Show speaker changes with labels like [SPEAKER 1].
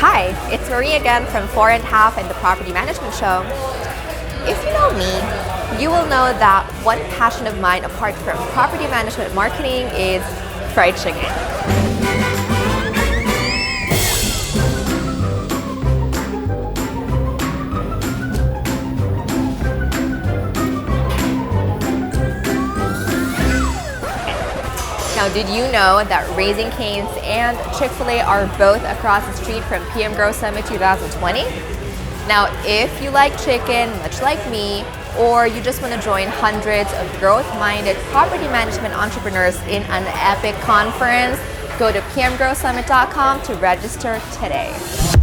[SPEAKER 1] Hi, it's Marie again from 4 and Half and the Property Management Show. If you know me, you will know that one passion of mine apart from property management marketing is fried chicken. Now, did you know that Raising Cane's and Chick-fil-A are both across the street from PM Grow Summit 2020? Now, if you like chicken, much like me, or you just want to join hundreds of growth-minded property management entrepreneurs in an epic conference, go to pmgrowsummit.com to register today.